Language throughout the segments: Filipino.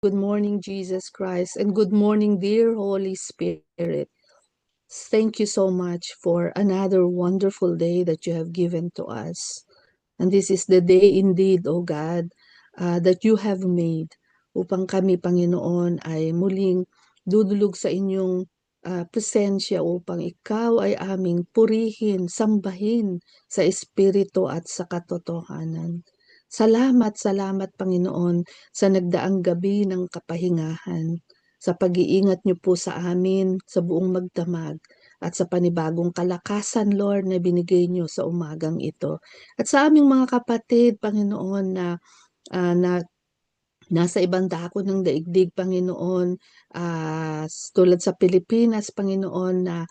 Good morning, Jesus Christ, and good morning, dear Holy Spirit. Thank you so much for another wonderful day that you have given to us. And this is the day indeed, O God, that you have made upang kami, Panginoon, ay muling dudulog sa inyong presensya upang ikaw ay aming purihin, sambahin sa Espiritu at sa katotohanan. Salamat, salamat Panginoon sa nagdaang gabi ng kapahingahan, sa pag-iingat niyo po sa amin sa buong magdamag at sa panibagong kalakasan, Lord, na binigay niyo sa umagang ito. At sa aming mga kapatid, Panginoon, na nasa ibang dako ng daigdig, Panginoon, tulad sa Pilipinas, Panginoon, na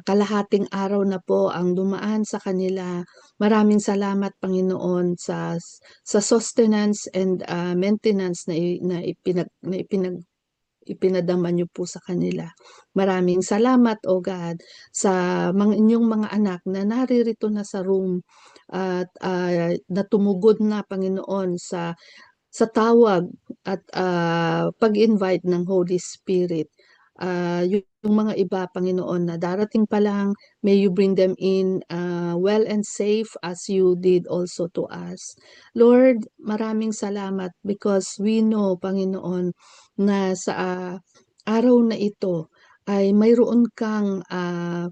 kalahating araw na po ang dumaan sa kanila. Maraming salamat, Panginoon, sa sustenance and maintenance na ipinadama niyo po sa kanila. Maraming salamat, O God, sa inyong mga anak na naririto na sa room at natumugod na, Panginoon, sa tawag at pag-invite ng Holy Spirit. Yung mga iba, Panginoon, na darating pa lang, may you bring them in well and safe as you did also to us. Lord, maraming salamat because we know, Panginoon, na sa araw na ito ay mayroon kang uh,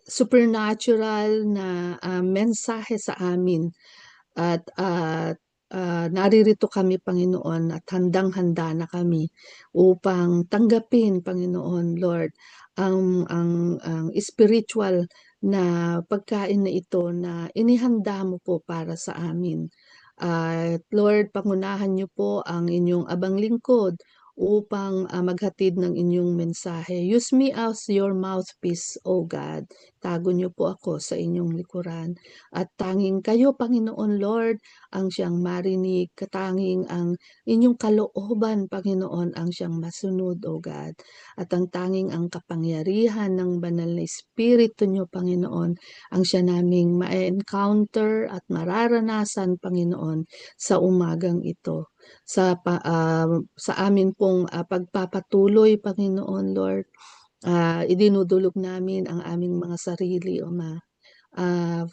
supernatural na mensahe sa amin at naririto kami, Panginoon, at handang-handa na kami upang tanggapin, Panginoon, Lord, ang spiritual na pagkain na ito na inihanda mo po para sa amin. At Lord, pangunahan niyo po ang inyong abang lingkod upang maghatid ng inyong mensahe. Use me as your mouthpiece, O God. Tago niyo po ako sa inyong likuran. At tanging kayo, Panginoon Lord, ang siyang marinig, katanging ang inyong kalooban, Panginoon, ang siyang masunod, O God. At ang tanging ang kapangyarihan ng banal na Espiritu niyo, Panginoon, ang siya naming ma-encounter at mararanasan, Panginoon, sa umagang ito. Sa amin pong pagpapatuloy, Panginoon Lord, idinudulog namin ang aming mga sarili, O Ma. Uh,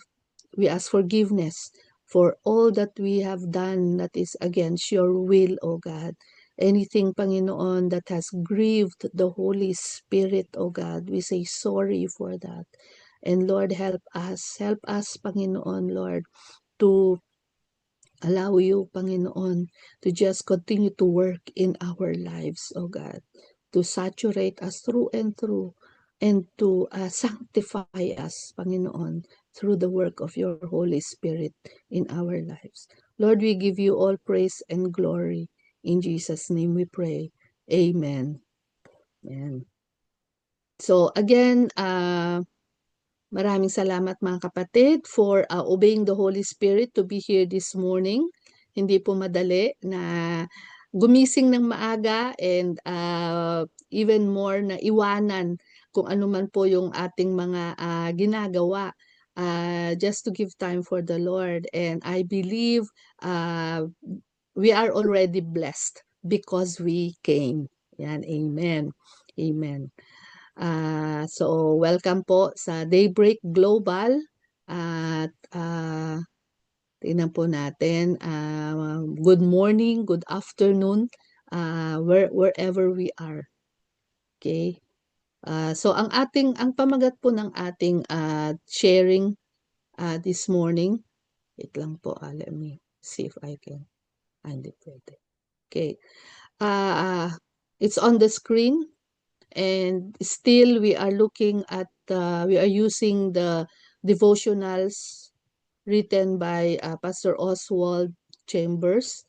we ask forgiveness for all that we have done that is against your will, O God. Anything, Panginoon, that has grieved the Holy Spirit, O God, we say sorry for that. And Lord, help us, Panginoon, Lord, to allow you, Panginoon, to just continue to work in our lives, O God, to saturate us through and to sanctify us, Panginoon, through the work of your Holy Spirit in our lives. Lord, we give you all praise and glory. In Jesus' name we pray. Amen. Amen. So again, maraming salamat mga kapatid for obeying the Holy Spirit to be here this morning. Hindi po madali na gumising ng maaga and even more na iwanan kung ano man po yung ating mga ginagawa just to give time for the Lord. And I believe we are already blessed because we came. Yan, amen. Amen. So, welcome po sa Daybreak Global. At tingnan po natin. Good morning, good afternoon, wherever we are. Okay? So, ang pamagat po ng ating sharing this morning, wait lang po, let me see if I can find it right. Okay. It's on the screen. And still we are looking at we are using the devotionals written by Pastor Oswald Chambers,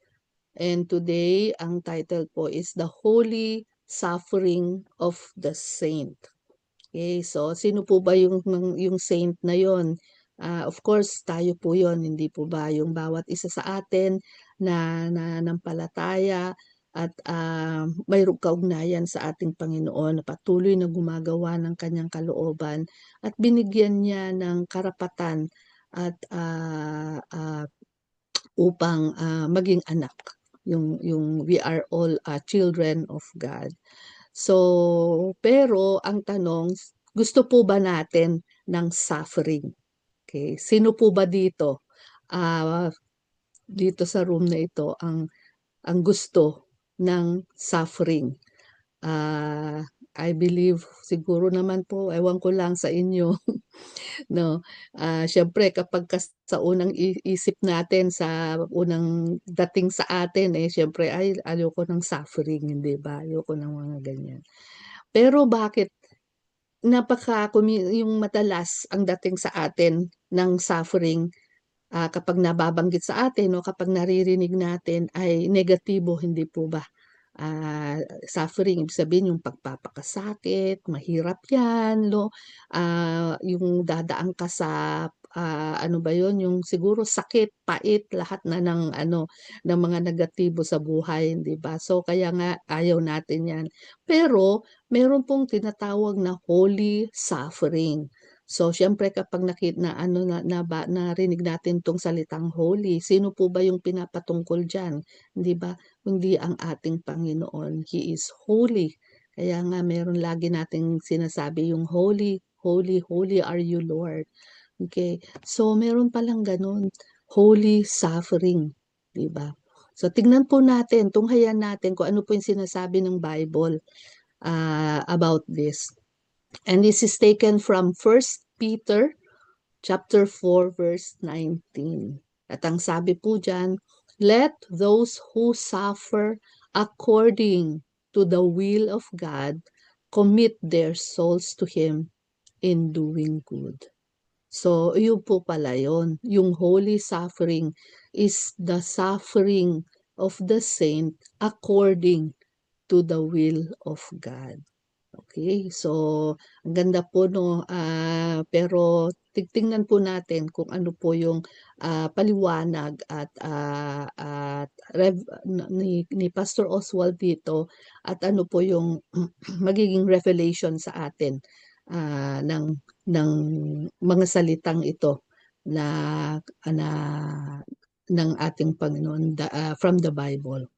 and today ang title po is The Holy Suffering of the Saint. Okay, so sino po ba yung saint na yon? Of course, tayo po yon, hindi po ba yung bawat isa sa atin na nanampalataya at mayroong kaugnayan sa ating Panginoon na patuloy na gumagawa ng kanyang kalooban at binigyan niya ng karapatan at upang maging anak. yung we are all children of God. So, pero ang tanong, gusto po ba natin ng suffering? Okay, sino po ba dito? Ah, dito sa room na ito ang gusto ng suffering? Ah, I believe siguro naman po, ewan ko lang sa inyo, no? Siyempre kapag sa unang isip natin, sa unang dating sa atin, siyempre, ay, ayoko ng suffering, hindi ba? Ayoko ng mga ganyan. Pero bakit yung madalas ang dating sa atin ng suffering, kapag nababanggit sa atin o kapag naririnig natin ay negatibo, hindi po ba? Suffering, ibig sabihin yung pagpapakasakit, mahirap yan, yung dadaan ka sa, ano ba yun, yung siguro sakit, pait, lahat na ng mga negatibo sa buhay, di ba? So, kaya nga, ayaw natin yan. Pero, meron pong tinatawag na holy suffering. So, syempre kapag narinig natin tong salitang holy, sino po ba yung pinapatungkol dyan? Di ba? Kundi ang ating Panginoon. He is holy. Kaya nga meron lagi nating sinasabi yung holy, holy, holy are you, Lord. Okay. So, meron palang ganun. Holy suffering. Diba? So, tignan po natin, tunghayan natin kung ano po yung sinasabi ng Bible about this. And this is taken from 1 Peter chapter 4, verse 19. At ang sabi po dyan, let those who suffer according to the will of God commit their souls to Him in doing good. So, yun po pala yun. Yung holy suffering is the suffering of the saint according to the will of God. Okay, so ang ganda po, no, pero tingnan po natin kung ano po yung paliwanag ni Pastor Oswald dito, at ano po yung magiging revelation sa atin ng mga salitang ito na na ng ating Panginoon from the Bible.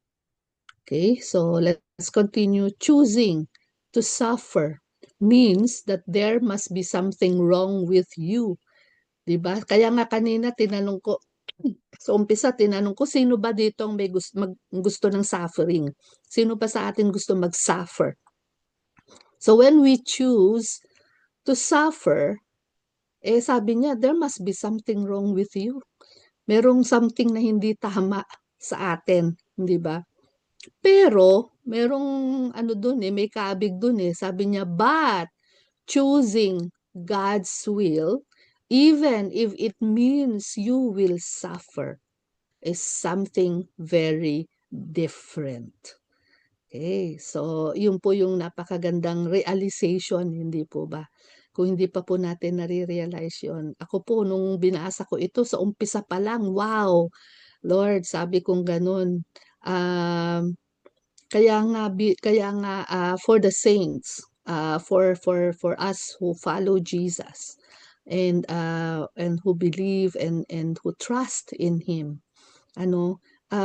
Okay, so let's continue. Choosing to suffer means that there must be something wrong with you. Diba? Kaya nga kanina tinanong ko, sa umpisa tinanong ko, sino ba dito ang may gusto ng suffering? Sino pa sa atin gusto mag-suffer? So when we choose to suffer, sabi niya, there must be something wrong with you. Merong something na hindi tama sa atin, di ba? Pero, merong may kaabig dun sabi niya, but choosing God's will, even if it means you will suffer, is something very different. Okay, so yun po yung napakagandang realization, hindi po ba? Kung hindi pa po natin nare-realize yun. Ako po, nung binasa ko ito sa umpisa pa lang, wow, Lord, sabi kong ganun. Kaya nga for the saints, for us who follow Jesus and who believe and who trust in Him,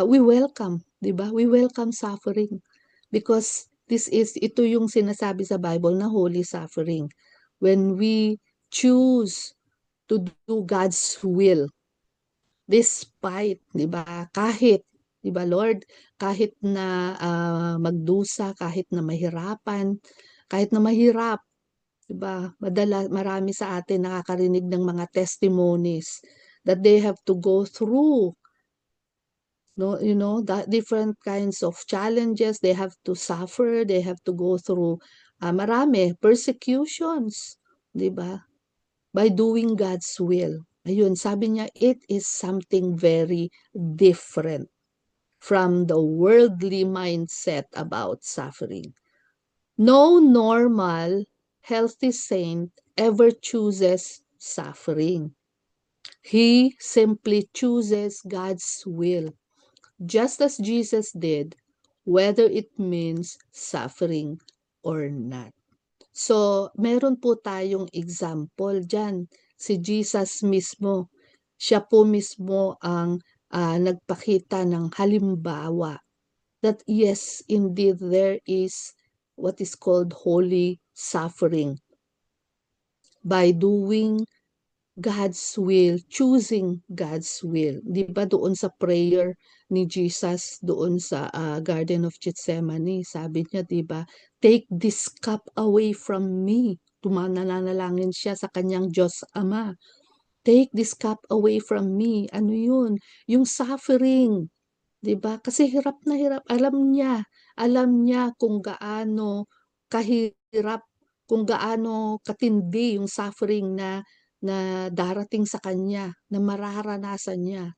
we welcome, 'di ba? We welcome suffering because ito yung sinasabi sa Bible na holy suffering. When we choose to do God's will, despite, 'di ba? Kahit, 'di ba, Lord, kahit na magdusa, kahit na mahirapan, kahit na mahirap, 'di ba? Marami sa atin nakakarinig ng mga testimonies that they have to go through, no, that different kinds of challenges they have to suffer, they have to go through marami persecutions, 'di ba? By doing God's will. Ayun, sabi niya, it is something very different from the worldly mindset about suffering. No normal, healthy saint ever chooses suffering. He simply chooses God's will, just as Jesus did, whether it means suffering or not. So, meron po tayong example dyan. Si Jesus mismo, siya po mismo ang nagpakita ng halimbawa that yes, indeed, there is what is called holy suffering by doing God's will, choosing God's will. Di ba doon sa prayer ni Jesus doon sa Garden of Gethsemane, sabi niya, di ba, take this cup away from me. Tumanalangin siya sa kanyang Diyos Ama. Take this cup away from me. Ano yun? Yung suffering. 'Di ba? Kasi hirap na hirap. Alam niya kung gaano kahirap, kung gaano katindi yung suffering na na darating sa kanya, na mararanasan niya.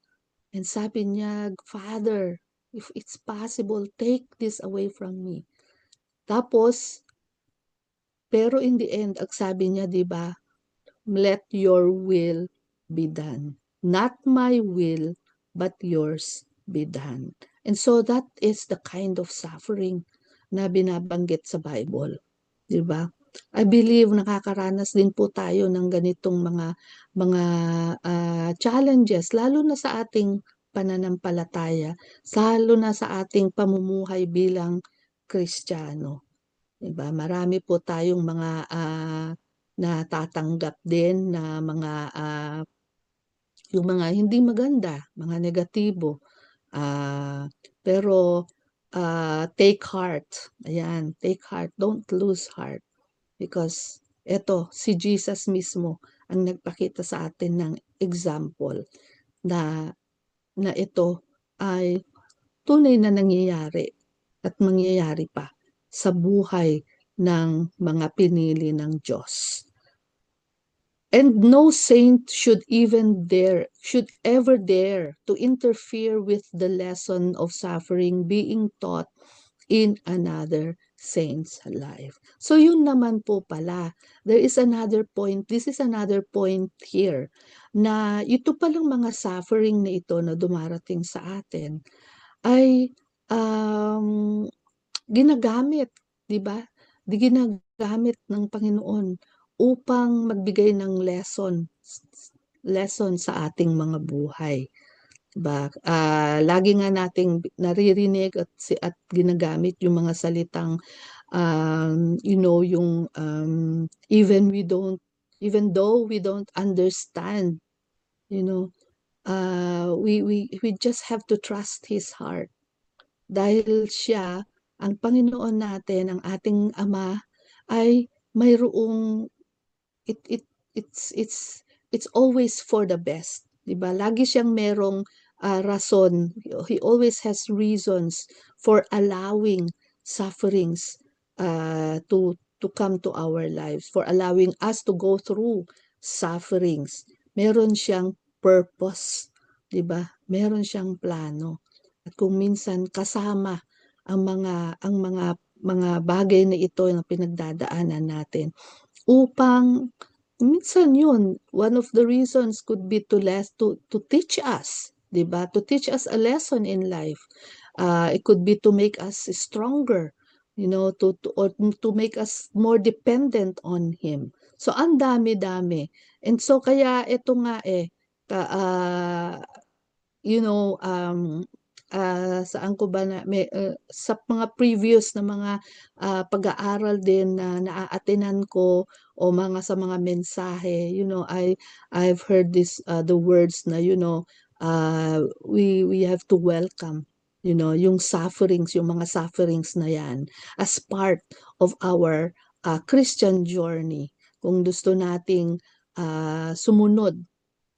And sabi niya, Father, if it's possible, take this away from me. Tapos, pero in the end, ang sabi niya, 'di ba, let your will be done. Not my will, but yours be done. And so that is the kind of suffering na binabanggit sa Bible. Di ba? I believe nakakaranas din po tayo ng ganitong mga challenges, lalo na sa ating pananampalataya, lalo na sa ating pamumuhay bilang Kristiyano. Diba? Marami po tayong mga natatanggap din na mga yung mga hindi maganda, mga negatibo. Pero take heart. Ayan, take heart. Don't lose heart. Because eto, si Jesus mismo ang nagpakita sa atin ng example na na ito ay tunay na nangyayari at mangyayari pa sa buhay ng mga pinili ng Diyos. And no saint should ever dare to interfere with the lesson of suffering being taught in another saint's life. So yun naman po pala, there is another point, this is another point here, na ito palang mga suffering na ito na dumarating sa atin ay um, ginagamit, 'di ba? Ginagamit ng Panginoon upang magbigay ng lesson sa ating mga buhay. 'Di ba? Lagi nga nating naririnig at ginagamit yung mga salitang yung even though we don't understand, you know, we just have to trust his heart dahil siya, ang Panginoon natin, ang ating Ama, ay mayroong it it it's always for the best, 'di ba? Lagi siyang merong rason. He always has reasons for allowing sufferings to come to our lives, for allowing us to go through sufferings. Meron siyang purpose, 'di ba? Meron siyang plano. At kung minsan kasama ang mga bagay na ito na pinagdadaanan natin upang minsan yun, one of the reasons could be to teach us, 'di ba? To teach us a lesson in life. It could be to make us stronger, or to make us more dependent on him. So ang dami-dami. And so kaya ito nga ka, uh, you know, saan ko ba sa mga previous na mga pag-aaral din na naaatinan ko o sa mga mensahe, I've heard the words na, we have to welcome, yung sufferings, yung mga sufferings na yan as part of our Christian journey. Kung gusto nating sumunod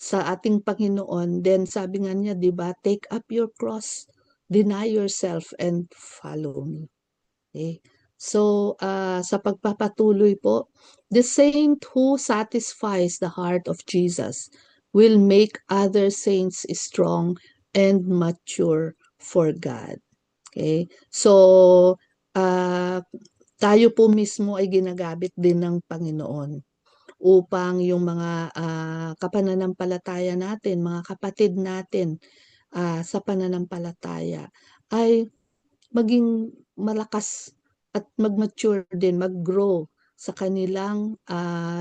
sa ating Panginoon, then sabi nga niya, 'di ba, take up your cross, deny yourself and follow me. Okay? So, sa pagpapatuloy po, the saint who satisfies the heart of Jesus will make other saints strong and mature for God. Okay? So, tayo po mismo ay ginagamit din ng Panginoon upang yung mga kapananampalataya natin, mga kapatid natin sa pananampalataya ay maging malakas at mag-mature din, mag-grow sa kanilang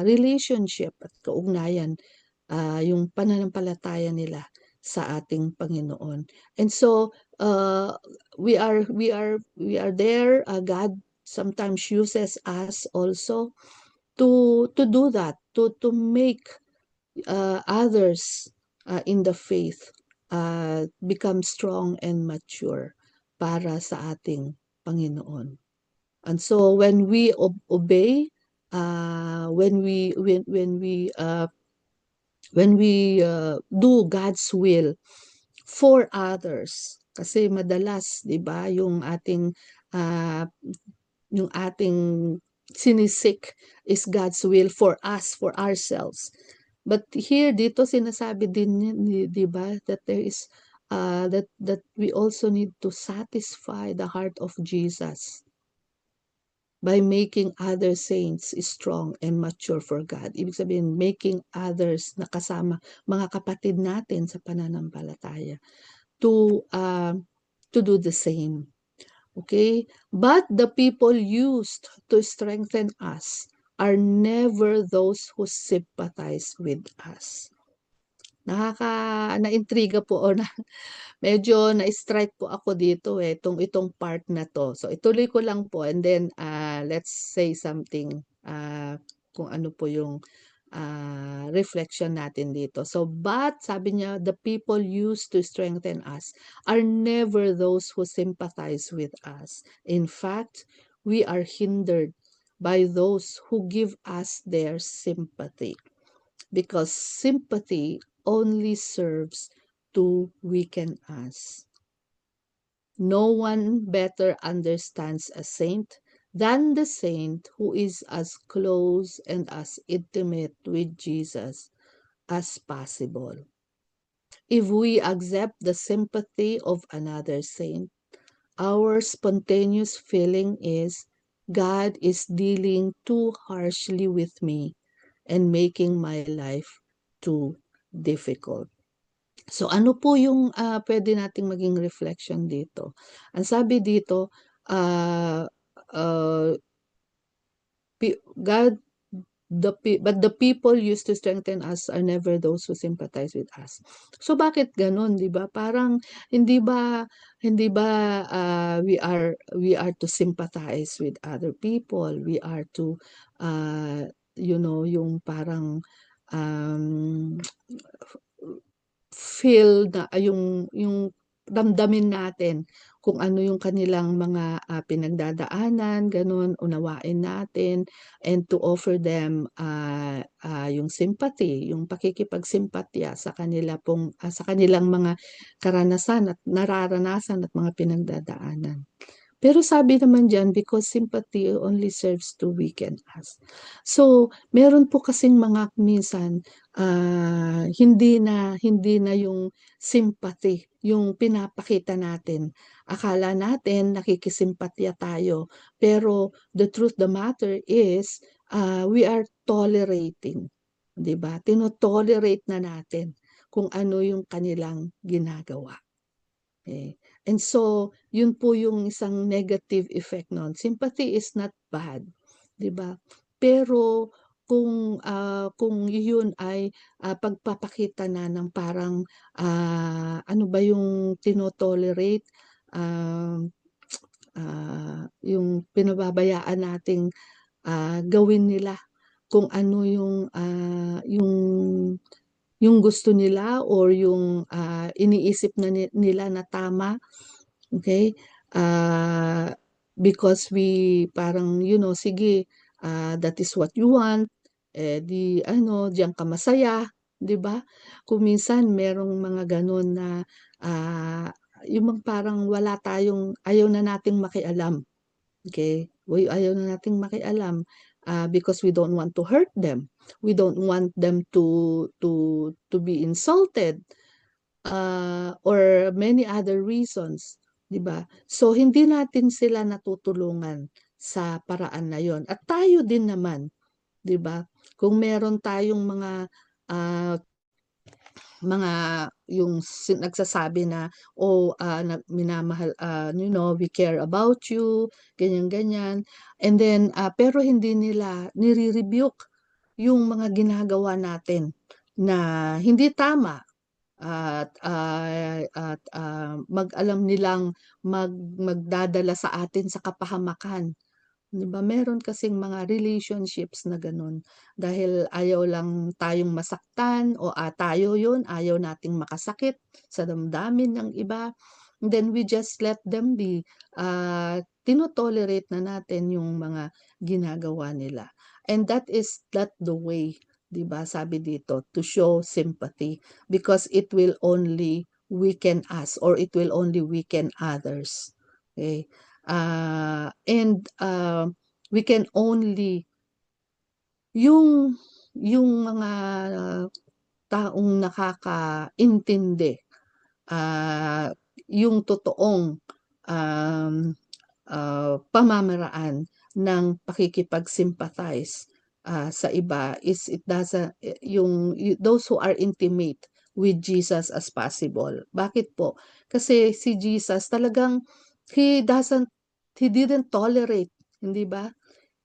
relationship at kaugnayan, yung pananampalataya nila sa ating Panginoon. And so we are there. God sometimes uses us also to do that, to make others in the faith become strong and mature para sa ating Panginoon. And so when we obey, when we do God's will for others, kasi madalas 'di ba uh, yung ating sinisik is God's will for us, for ourselves. But here dito sinasabi din 'di ba that there is that we also need to satisfy the heart of Jesus by making other saints strong and mature for God. Ibig sabihin, making others na kasama, mga kapatid natin sa pananampalataya, to do the same. Okay? But the people used to strengthen us are never those who sympathize with us. Naintriga po o medyo na-strike po ako dito itong part na to. So ituloy ko lang po and then let's say something kung ano po yung reflection natin dito. So but sabi niya, the people used to strengthen us are never those who sympathize with us. In fact, we are hindered by those who give us their sympathy, because sympathy only serves to weaken us. No one better understands a saint than the saint who is as close and as intimate with Jesus as possible. If we accept the sympathy of another saint, our spontaneous feeling is, God is dealing too harshly with me and making my life too difficult. So ano po yung pwede nating maging reflection dito? Ang sabi dito, uh, uh, God, but the people used to strengthen us are never those who sympathize with us. So bakit ganun, 'di ba? Parang hindi ba we are to sympathize with other people. We are to yung parang um, feel na yung damdamin natin kung ano yung kanilang mga pinagdadaanan, ganun, unawain natin and to offer them yung sympathy, yung pakikipagsimpatya sa sa kanilang mga karanasan at nararanasan at mga pinagdadaanan. Pero sabi naman diyan, because sympathy only serves to weaken us. So, meron po kasing mga minsan hindi na yung sympathy yung pinapakita natin. Akala natin nakikisimpatya tayo, pero the truth the matter is we are tolerating, 'di ba? Tino-tolerate na natin kung ano yung kanilang ginagawa. Okay. And so, yun po yung isang negative effect nun. Sympathy is not bad, 'di ba? Pero kung yun ay pagpapakita na ng parang ano ba yung tinotolerate, um, yung pinababayaan nating gawin nila kung ano yung gusto nila or yung iniisip na nila na tama, okay? Because we parang, sige, that is what you want, di diyan ka masaya, 'di ba? Kung minsan merong mga ganun na yung parang ayaw na nating makialam. Okay? Ayaw na nating makialam because we don't want to hurt them. We don't want them to be insulted or many other reasons, 'di ba? So hindi natin sila natutulungan sa paraan na 'yon. At tayo din naman, 'di ba? Kung meron tayong uh, mga yung nagsasabi na minamahal we care about you, ganyan ganyan, and then pero hindi nila nire-rebuke yung mga ginagawa natin na hindi tama, mag-alam nilang magdadala sa atin sa kapahamakan. 'Di ba meron kasing mga relationships na gano'n, dahil ayaw lang tayong masaktan o, tayo 'yun, ayaw nating makasakit sa damdamin ng iba, then we just let them be. Tino-tolerate na natin yung mga ginagawa nila. And that is not the way, 'di ba, sabi dito, to show sympathy, because it will only weaken us, or it will only weaken others. Okay? And we can only yung mga taong nakakaintindi, ah, yung totoong um, pamamaraan ng pakikipag-sympathize sa iba, is it doesn't those who are intimate with Jesus as possible. Bakit po? Kasi si Jesus talagang he doesn't he didn't tolerate, hindi ba?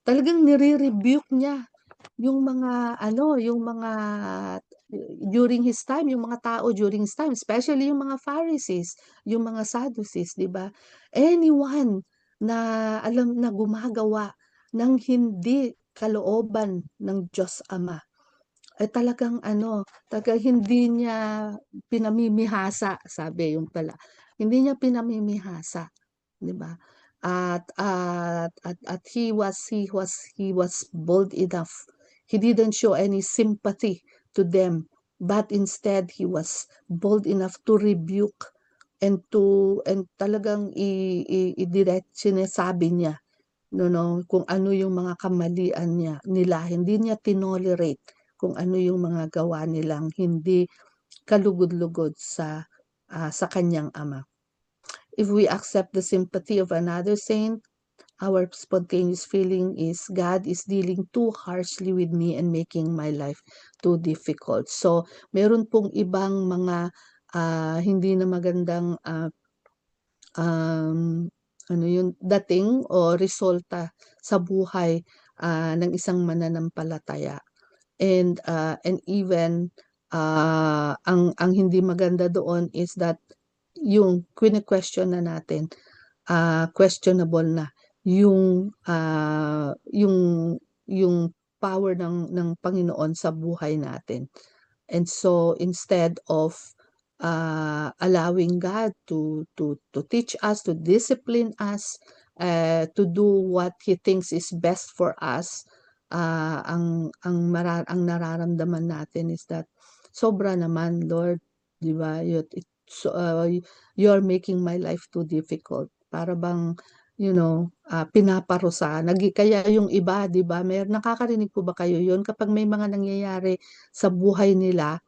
Talagang nire-rebuke niya yung mga yung mga during his time, yung mga tao during his time, especially yung mga Pharisees, yung mga Sadducees, 'di ba? Anyone na alam na gumagawa ng hindi kalooban ng Diyos Ama, ay talagang talagang hindi niya pinamimihasa, sabi yung pala. Hindi niya pinamimihasa, 'di ba? At he was bold enough. He didn't show any sympathy to them, but instead he was bold enough to rebuke, and talagang i-direct sinasabi niya, kung ano yung mga kamalian nila. Hindi niya tinolerate kung ano yung mga gawa nilang hindi kalugod-lugod sa kanyang Ama. If we accept the sympathy of another saint, our spontaneous feeling is God is dealing too harshly with me and making my life too difficult. So, meron pong ibang mga hindi na magandang um, dating o resulta sa buhay ng isang mananampalataya. And even ang hindi maganda doon is that yung question na natin, questionable na yung yung power ng Panginoon sa buhay natin. And so instead of allowing God to teach us, to discipline us, to do what He thinks is best for us, ang nararamdaman natin is that sobra naman, Lord, 'di ba? You're making my life too difficult. Para bang pinaparusa. Kaya yung iba, 'di ba? Nakakarinig po ba kayo 'yun kapag may mga nangyayari sa buhay nila,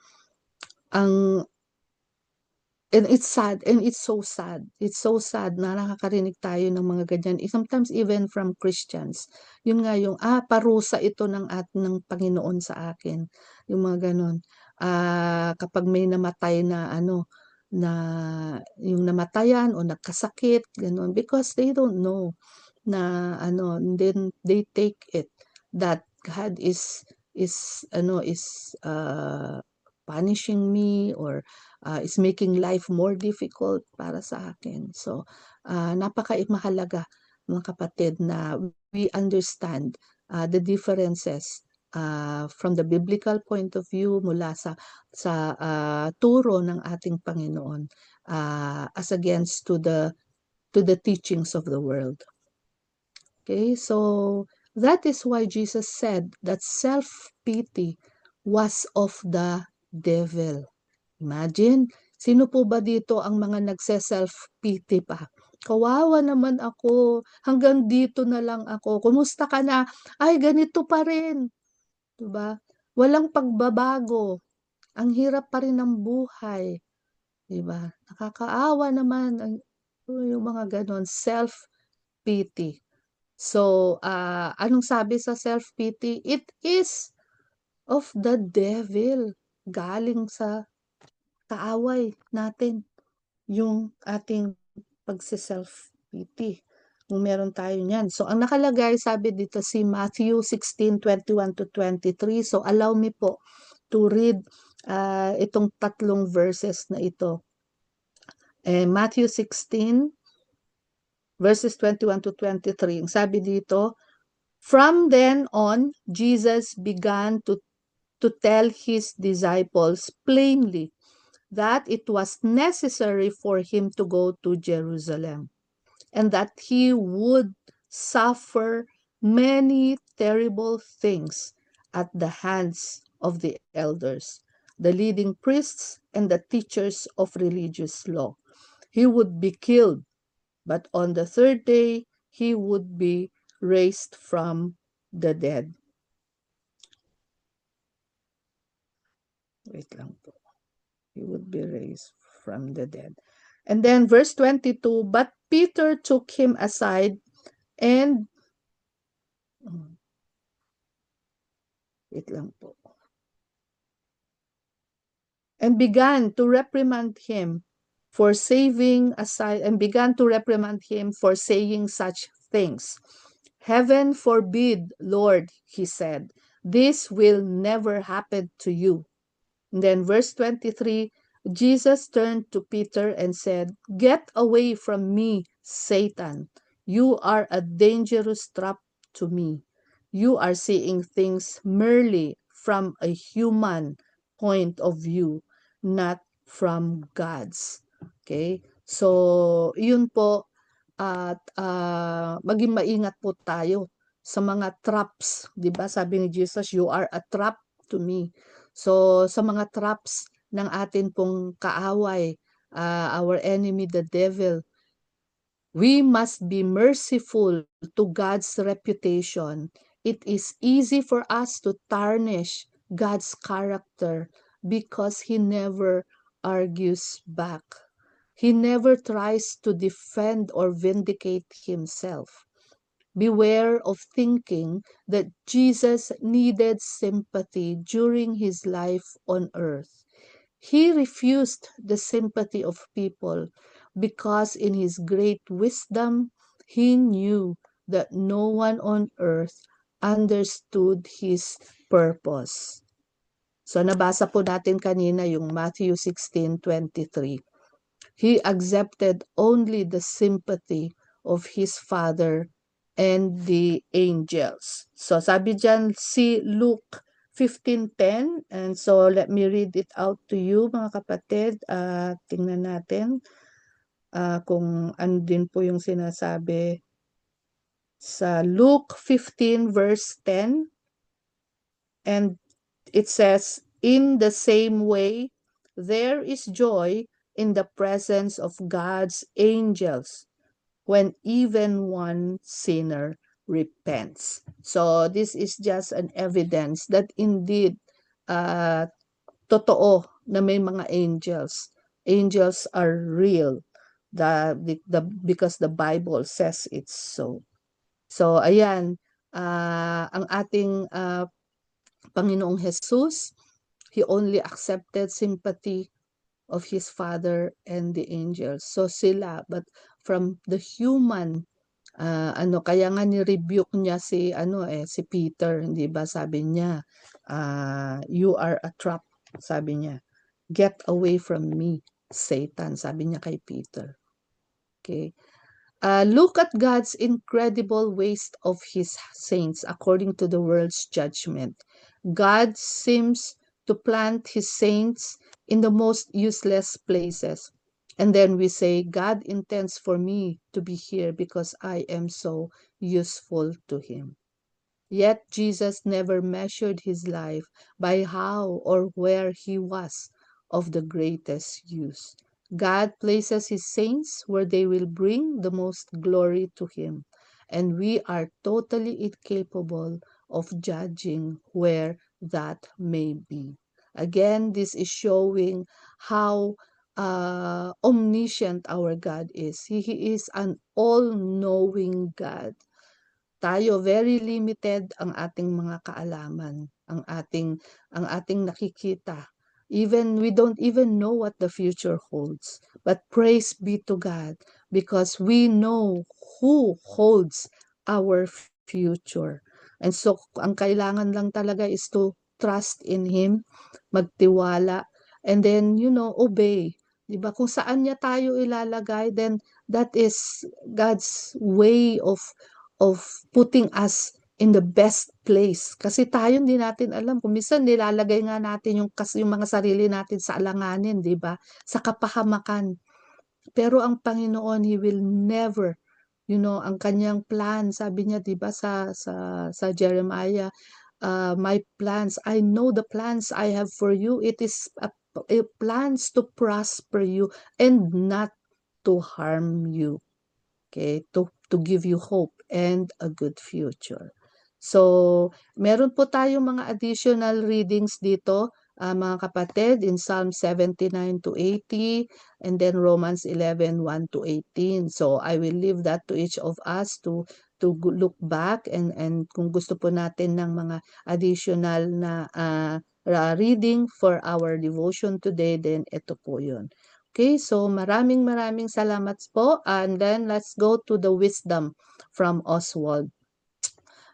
ang and it's sad, and it's so sad. It's so sad na nakakarinig tayo ng mga ganyan. Sometimes even from Christians. Yun nga yung, parusa ito ng Panginoon sa akin. Yung mga ganon. Kapag may namatay na na yung namatayan o nagkasakit, ganon. Because they don't know na then they take it that God is punishing me, or is making life more difficult para sa akin. So, napaka-mahalaga, mga kapatid, na we understand the differences from the biblical point of view, mula sa turo ng ating Panginoon, as against to the teachings of the world. Okay, so that is why Jesus said that self-pity was of the devil. Imagine, sino po ba dito ang mga nagse-self-pity pa? Kawawa naman ako, hanggang dito na lang ako. Kumusta ka na? Ay, ganito pa rin. Diba? Walang pagbabago. Ang hirap pa rin ng buhay. Diba? Nakakaawa naman yung mga ganon, self-pity. So, anong sabi sa self-pity? It is of the devil. Galing sa kaaway natin yung ating pagse-self-pity. Kung meron tayo niyan. So, ang nakalagay, sabi dito si Matthew 16:21-23. So, allow me po to read itong tatlong verses na ito. Matthew 16, verses 21 to 23. Ang sabi dito, from then on, Jesus began to tell his disciples plainly that it was necessary for him to go to Jerusalem and that he would suffer many terrible things at the hands of the elders, the leading priests, and the teachers of religious law. He would be killed, but on the third day he would be raised from the dead. Wait lang po. He would be raised from the dead. And then verse 22, but Peter took him aside and wait lang po. And began to reprimand him for saying such things. Heaven forbid, Lord, he said, this will never happen to you. And then verse 23, Jesus turned to Peter and said, get away from me, Satan. You are a dangerous trap to me. You are seeing things merely from a human point of view, not from God's. Okay? So, yun po, at maging maingat po tayo sa mga traps, 'di ba? Sabi ni Jesus, you are a trap to me. So sa mga traps ng atin pong kaaway, our enemy the devil, we must be merciful to God's reputation. It is easy for us to tarnish God's character because he never argues back. He never tries to defend or vindicate himself. Beware of thinking that Jesus needed sympathy during his life on earth. He refused the sympathy of people because in his great wisdom, he knew that no one on earth understood his purpose. So nabasa po natin kanina yung Matthew 16:23. He accepted only the sympathy of his Father and the angels. So sabi diyan si Luke 15:10, and so let me read it out to you mga kapatid. Tingnan natin kung ano din po yung sinasabi sa Luke 15 verse 10, and it says, in the same way, there is joy in the presence of God's angels when even one sinner repents. So this is just an evidence that indeed totoo na may mga angels. Angels are real. Because the Bible says it's so. So ayan, ang ating Panginoong Jesus, he only accepted sympathy of his Father and the angels. So sila, but from the human, kaya nga ni-rebuke niya si Peter, hindi ba? Sabi niya, you are a trap, sabi niya. Get away from me, Satan, sabi niya kay Peter. Okay. Look at God's incredible waste of his saints according to the world's judgment. God seems to plant his saints in the most useless places. And then we say, God intends for me to be here because I am so useful to him. Yet Jesus never measured his life by how or where he was of the greatest use. God places his saints where they will bring the most glory to him, and we are totally incapable of judging where that may be. Again, this is showing how omniscient our God is. He is an all-knowing God. Tayo very limited ang ating mga kaalaman, ang ating nakikita. Even we don't even know what the future holds. But praise be to God because we know who holds our future. And so ang kailangan lang talaga is to trust in Him, magtiwala, and then, obey. Diba? Kung saan niya tayo ilalagay, then that is God's way of putting us in the best place. Kasi tayo hindi natin alam. Kung minsan nilalagay nga natin yung mga sarili natin sa alanganin, di ba? Sa kapahamakan. Pero ang Panginoon, He will never, ang kanyang plan, sabi niya, di ba, sa Jeremiah, my plans, I know the plans I have for you. It is a plans to prosper you and not to harm you. Okay, to give you hope and a good future. So, meron po tayong mga additional readings dito, mga kapatid, in Psalm 79 to 80, and then Romans 11, 1 to 18. So, I will leave that to each of us to look back, and kung gusto po natin ng mga additional na reading for our devotion today, then ito po yun. Okay, so maraming salamat po, and then let's go to the wisdom from Oswald.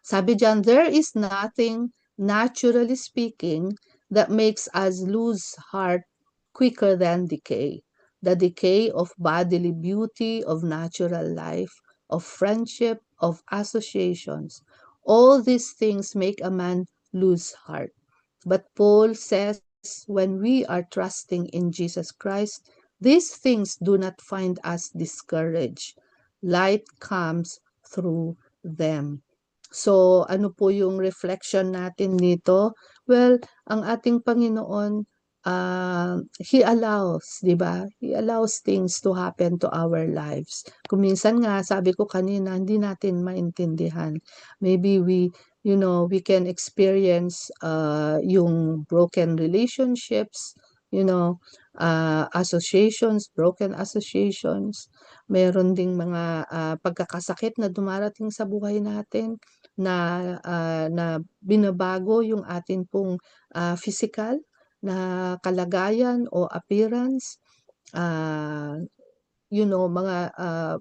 Sabi dyan, there is nothing, naturally speaking, that makes us lose heart quicker than decay. The decay of bodily beauty, of natural life, of friendship, of associations. All these things make a man lose heart. But Paul says, when we are trusting in Jesus Christ, these things do not find us discouraged. Light comes through them. So, ano po yung reflection natin dito? Well, ang ating Panginoon, He allows, di ba? He allows things to happen to our lives. Kung minsan nga, sabi ko kanina, hindi natin maintindihan. Maybe we can experience yung broken relationships, associations, broken associations. Meron ding mga pagkakasakit na dumarating sa buhay natin na binabago yung atin pong physical na kalagayan o appearance,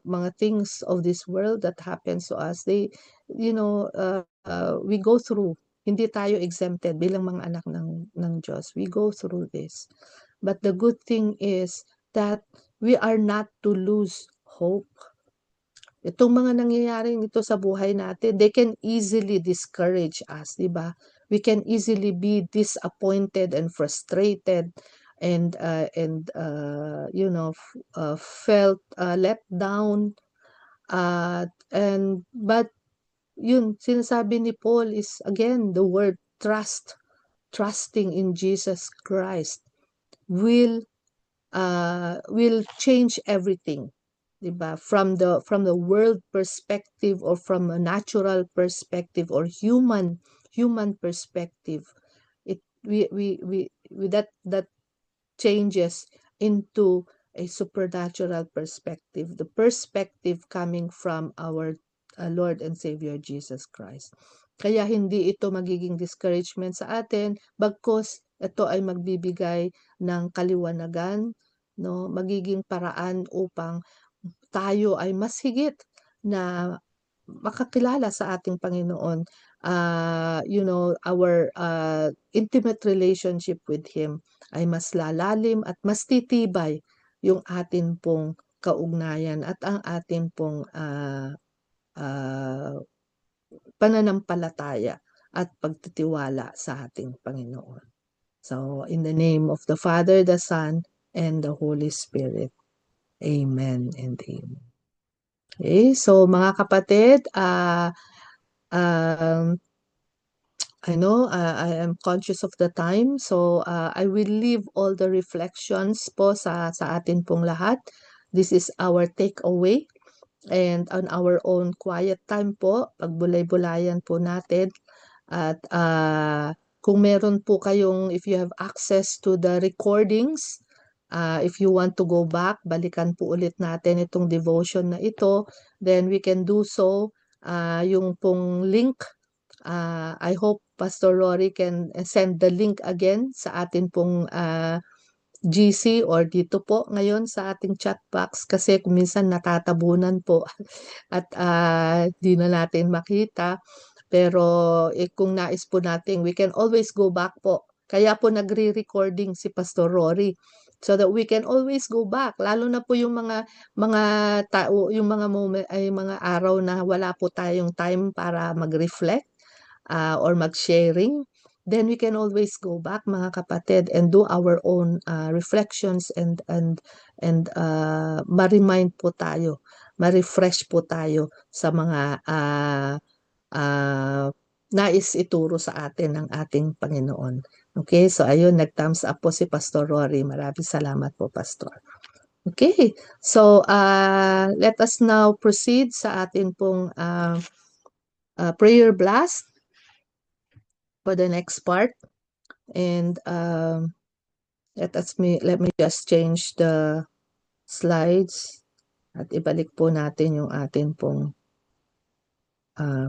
mga things of this world that happens to us, we go through. Hindi tayo exempted bilang mga anak ng Diyos. We go through this. But the good thing is that we are not to lose hope. Itong mga nangyayari nito sa buhay natin, they can easily discourage us, di ba? We can easily be disappointed and frustrated and felt let down. But yun, sinasabi ni Paul is again the word trust. Trusting in Jesus Christ will change everything. Diba? From the world perspective, or from a natural perspective, or human perspective, that changes into a supernatural perspective, the perspective coming from our Lord and Savior Jesus Christ. Kaya hindi ito magiging discouragement sa atin, bagkus ito ay magbibigay ng kaliwanagan, magiging paraan upang tayo ay mas higit na makakilala sa ating Panginoon. Our intimate relationship with Him ay mas lalalim at mas titibay yung atin pong kaugnayan at ang atin pong pananampalataya at pagtitiwala sa ating Panginoon. So, in the name of the Father, the Son, and the Holy Spirit. Amen and amen. Okay, so mga kapatid, I know I am conscious of the time, so I will leave all the reflections po sa atin pong lahat. This is our takeaway, and on our own quiet time po, pagbulay-bulayan po natin. At kung meron po kayong, if you have access to the recordings, if you want to go back, balikan po ulit natin itong devotion na ito, then we can do so. Yung pong link, I hope Pastor Rory can send the link again sa atin pong GC or dito po ngayon sa ating chat box, kasi minsan natatabunan po at di na natin makita. Pero kung nais po natin, we can always go back po. Kaya po nagre-recording si Pastor Rory so that we can always go back, lalo na po yung mga tao, yung mga moment ay mga araw na wala po tayong time para mag-reflect or mag-sharing, then we can always go back, mga kapatid, and do our own reflections and ma-remind po tayo, ma-refresh po tayo sa mga nais ituro sa atin ng ating Panginoon. Okay, so ayun, nag-thumbs up po si Pastor Rory. Maraming salamat po, Pastor. Okay, so let us now proceed sa atin pong prayer blast for the next part. And let me just change the slides at ibalik po natin yung atin pong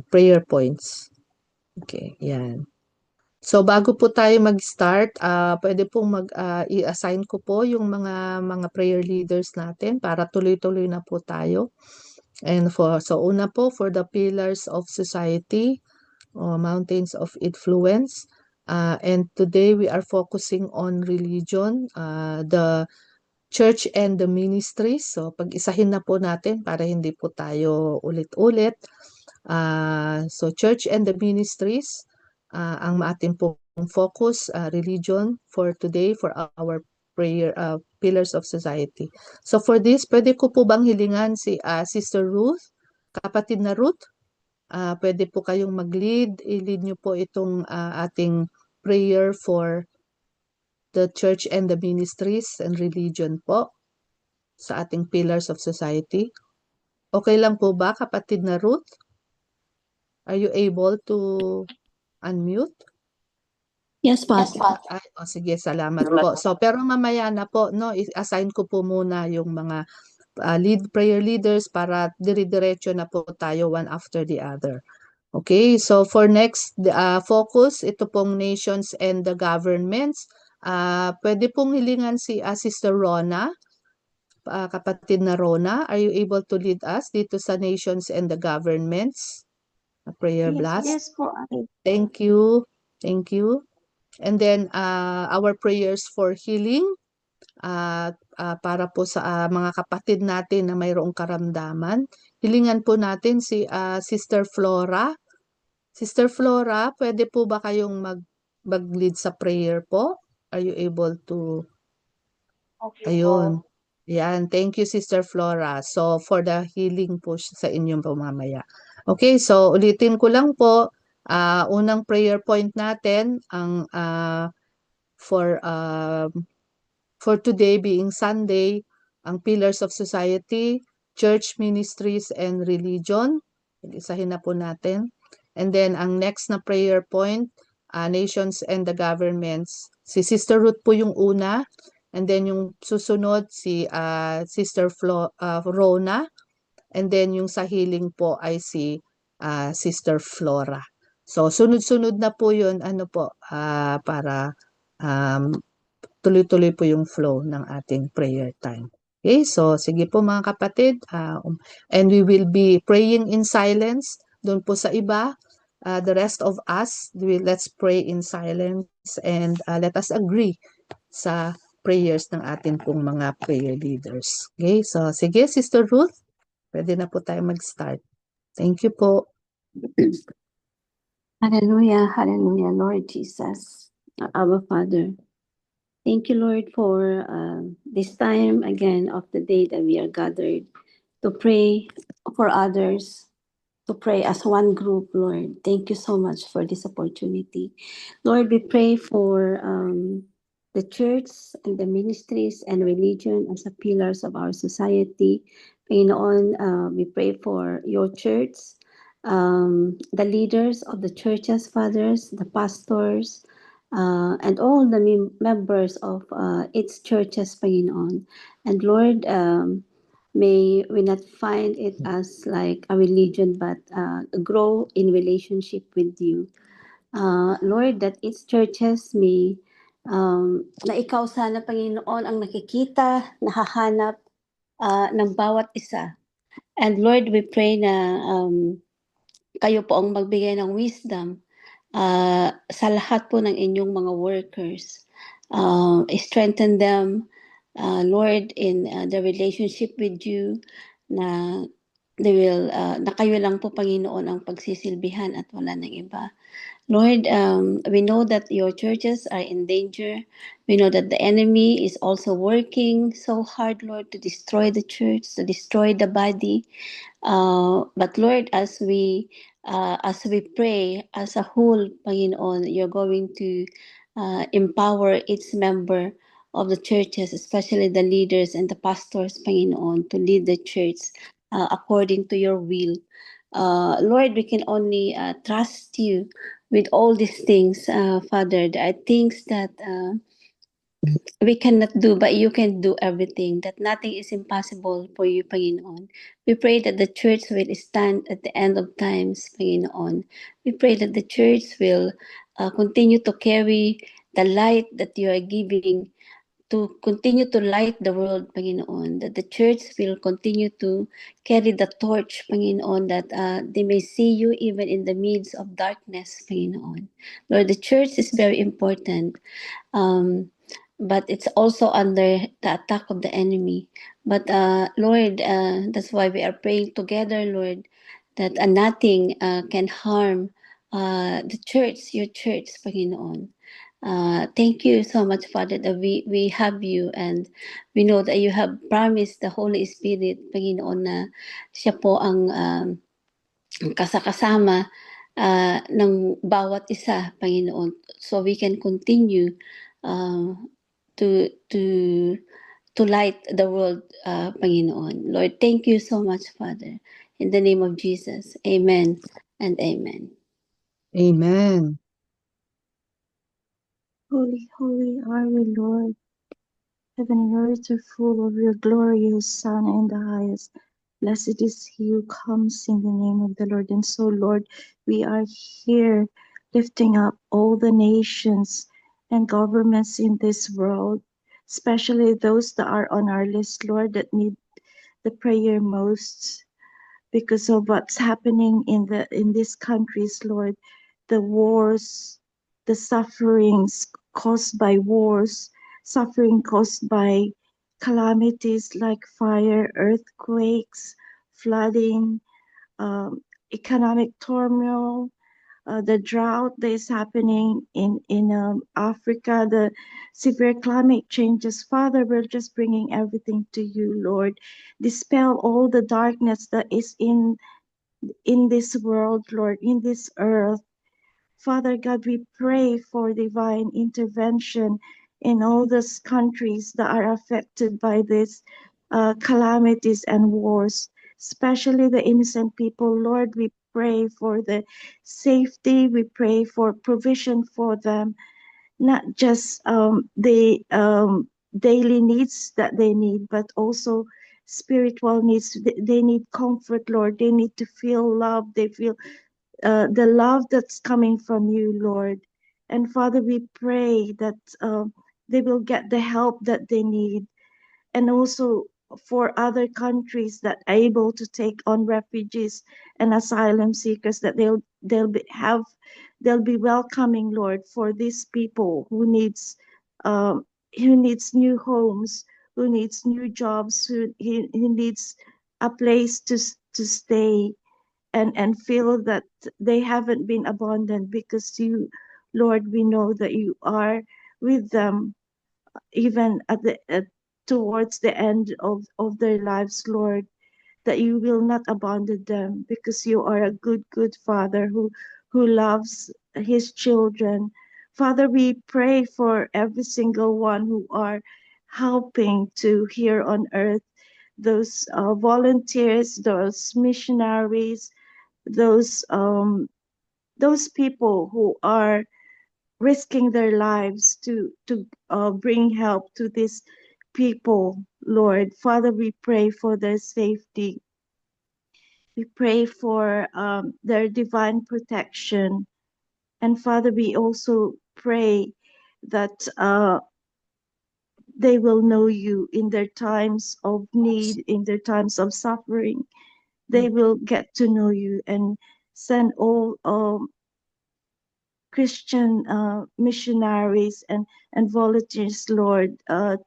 prayer points. Okay, yan. So bago po tayo mag-start, pwede pong i-assign ko po yung mga prayer leaders natin para tuloy-tuloy na po tayo. And so una po, for the pillars of society, mountains of influence. And today we are focusing on religion, the church and the ministries. So pag-isahin na po natin para hindi po tayo ulit-ulit. So church and the ministries, ang ating pong focus, religion for today, for our prayer pillars of society. So for this, pwede ko po bang hilingan si Sister Ruth, kapatid na Ruth? Pwede po kayong mag-lead, i-lead nyo po itong ating prayer for the church and the ministries and religion po sa ating pillars of society. Okay lang po ba, kapatid na Ruth? Are you able to unmute? Yes, Pastor. Sige, salamat po. So, pero mamaya na po, no, i-assign ko po muna yung mga prayer leaders para dire-diretso na po tayo one after the other. Okay, so for next focus, ito pong nations and the governments. Pwede pong hilingan si Sister Rona, kapatid na Rona. Are you able to lead us dito sa nations and the governments? A prayer blast. Yes po. Thank you. Thank you. And then our prayers for healing para po sa mga kapatid natin na mayroong karamdaman. Hilingan po natin si Sister Flora. Sister Flora, pwede po ba kayong mag-lead sa prayer po? Are you able to? Okay Ayun. po. Yan. Thank you, Sister Flora. So, for the healing po sa inyong pamamaya. Okay, so ulitin ko lang po. Unang prayer point natin, ang for today being Sunday, ang pillars of society, church, ministries, and religion. Isahin na po natin. And then, ang next na prayer point, nations and the governments. Si Sister Ruth po yung una. And then, yung susunod, si Sister Rona. And then, yung sa healing po ay si Sister Flora. So, sunod-sunod na po yun, para tuloy-tuloy po yung flow ng ating prayer time. Okay, so sige po mga kapatid, and we will be praying in silence. Doon po sa iba, the rest of us, let's pray in silence and let us agree sa prayers ng ating pong mga prayer leaders. Okay, so sige Sister Ruth, pwede na po tayo mag-start. Thank you po. Hallelujah, hallelujah, Lord Jesus, our Father. Thank you, Lord, for this time again of the day that we are gathered to pray for others, to pray as one group, Lord. Thank you so much for this opportunity. Lord, we pray for the church and the ministries and religion as the pillars of our society. Panginoon, we pray for your church, the leaders of the churches, fathers, the pastors, and all the members of its churches, Panginoon. And Lord, may we not find it as like a religion, but grow in relationship with you. Lord, that its churches may, na ikaw sana, Panginoon, ang nakikita, nahahanap ng bawat isa. And Lord, we pray na kayo po ang magbigay ng wisdom sa lahat po ng inyong mga workers. Strengthen them, Lord, in the relationship with you, na na kayo lang po, Panginoon, ang pagsisilbihan at wala ng iba. Lord, we know that your churches are in danger. We know that the enemy is also working so hard, Lord, to destroy the church, to destroy the body. But Lord, as we pray as a whole, Panginoon, you're going to empower each member of the churches, especially the leaders and the pastors, Panginoon, to lead the church according to your will. Lord, we can only trust you with all these things, Father. There are things that we cannot do, but you can do everything, that nothing is impossible for you, Panginoon. We pray that the church will stand at the end of times, Panginoon. We pray that the church will continue to carry the light that you are giving, to continue to light the world, Panginoon, that the church will continue to carry the torch, Panginoon, that they may see you even in the midst of darkness, Panginoon. Lord, the church is very important. Um, but it's also under the attack of the enemy. But Lord, that's why we are praying together, Lord, that nothing can harm the church, your church, Panginoon. Thank you so much, Father, that we have you, and we know that you have promised the Holy Spirit, Panginoon, na siya po ang kasakasama ng bawat isa, Panginoon. So we can continue uh, to to to light the world, Panginoon. Lord, thank you so much, Father. In the name of Jesus, amen and amen. Amen. Holy, holy are you, Lord. Heaven and earth are full of your glory, Hosanna in the highest. Blessed is he who comes in the name of the Lord. And so, Lord, we are here lifting up all the nations and governments in this world, especially those that are on our list, Lord, that need the prayer most because of what's happening in these countries, Lord, the wars, the sufferings caused by wars, suffering caused by calamities like fire, earthquakes, flooding, economic turmoil, the drought that is happening in Africa, the severe climate changes. Father, we're just bringing everything to you, Lord. Dispel all the darkness that is in this world, Lord, in this earth. Father God, we pray for divine intervention in all those countries that are affected by these calamities and wars, especially the innocent people. Lord, we pray for the safety, we pray for provision for them, not just the daily needs that they need, but also spiritual needs. They need comfort, Lord. They need to feel love. They feel the love that's coming from you, Lord. And Father, we pray that they will get the help that they need, and also for other countries that are able to take on refugees and asylum seekers, that they'll be welcoming, Lord, for these people who needs new homes, who needs new jobs, who needs a place to stay, and feel that they haven't been abandoned, because you, Lord, we know that you are with them even towards the end of their lives, Lord, that you will not abandon them, because you are a good Father who loves his children. Father, we pray for every single one who are helping to here on earth, those volunteers, those missionaries, those people who are risking their lives to bring help to these people, Lord. Father, we pray for their safety. We pray for their divine protection. And Father, we also pray that they will know you in their times of need, in their times of suffering. They will get to know you and send all Christian missionaries and volunteers, Lord,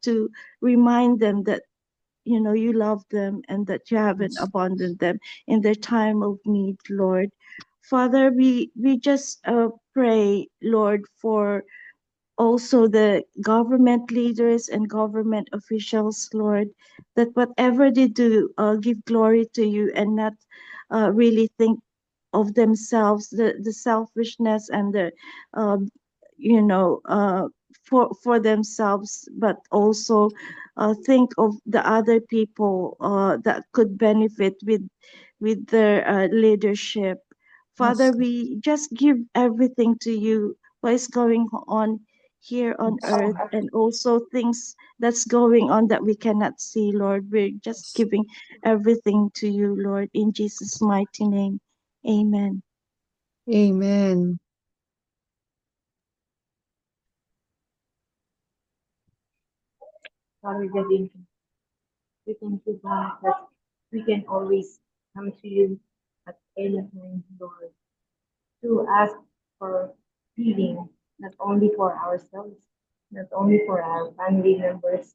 to remind them that you love them and that you haven't abandoned them in their time of need, Lord. Father, we just pray, Lord, for also the government leaders and government officials, Lord, that whatever they do, give glory to you and not really think of themselves, the selfishness and the, uh, you know, for themselves, but also think of the other people that could benefit with their leadership. Father, Yes. we just give everything to you. What is going on here on earth, and also things that's going on that we cannot see, Lord. We're just giving everything to you, Lord, in Jesus' mighty name. Amen. Amen. Father, we thank you, God, that we can always come to you at any time, Lord, to ask for healing, not only for ourselves, not only for our family members,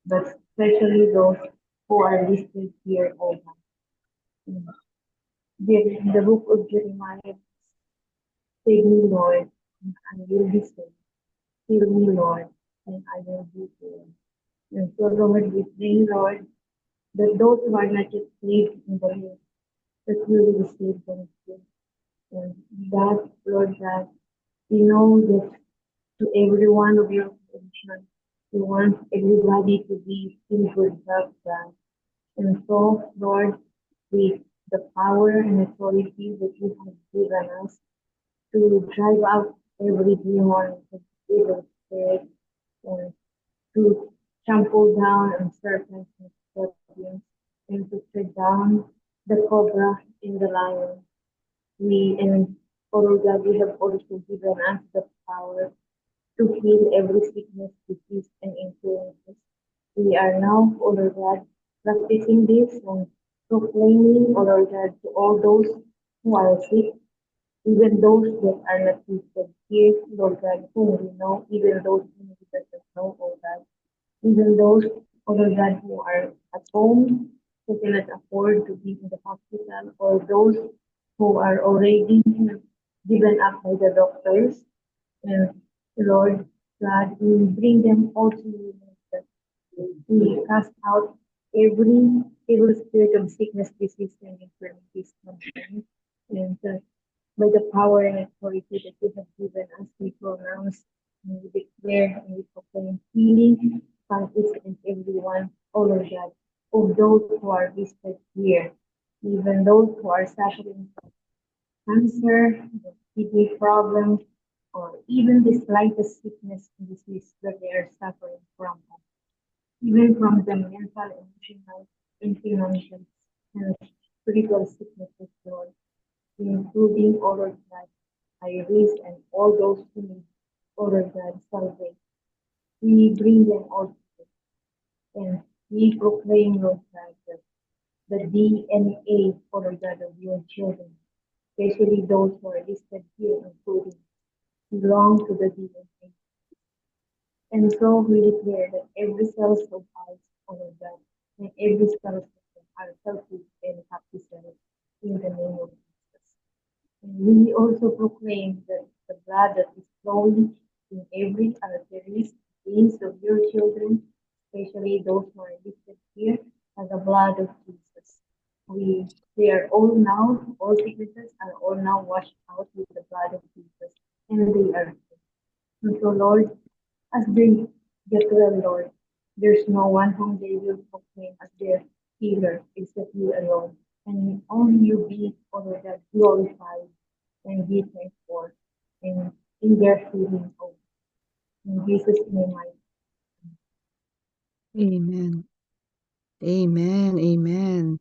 but especially those who are listed here, oh God. In the book of Jeremiah, save me, Lord, and I will be saved. Heal me, Lord, and I will be healed. And so, Lord, we pray, Lord, that those who are not yet saved in the Lord, that you will receive them too. And that, Lord God, we know that to every one of your creation, you want everybody to be in good health, God. And so, Lord, with the power and authority that you have given us to drive out every demon, evil spirit, and to trample down on serpents and scorpions, and to tread down the cobra and the lion. Oh God, you have also given us the power to heal every sickness, disease, and influences. We are now, O Lord God, practicing this and proclaiming, O Lord God, to all those who are sick, even those that are not listed here, Lord God, whom we know, even those whom we doesn't know, O God, even those, O Lord God, who are at home, who cannot afford to be in the hospital, or those who are already given up by the doctors. And Lord God, we bring them all to you. That we cast out every evil spirit of sickness, disease, and infirmities from them. And by the power and authority that you have given us, we pronounce and we declare and we proclaim healing for each and everyone, oh Lord God, of those who are listed here, even those who are suffering from cancer, kidney problems, or even the slightest sickness and disease that they are suffering from, even from the mental, emotional, and financial and spiritual sicknesses, Lord, including all of that, Iris, and all those who need all of that salvation. We bring them all together, and we proclaim, Lord God, that the DNA, all of that, of your children, especially those who are listed here, including belong to the DNA. And so we declare that every cell of ours, all of that, and every cell system are healthy and happy cells in the name of Jesus. And we also proclaim that the blood that is flowing in every arteries, veins of your children, especially those who are listed here, are the blood of Jesus. They are all now, all sicknesses are all now washed out with the blood of Jesus, and they are healed. And so, Lord, as they get well, Lord, there's no one whom they will proclaim as their healer except you alone. And only you be, Father, that glorified and be thanked for and in their healing hope. In Jesus' name, I Amen. Amen. Amen.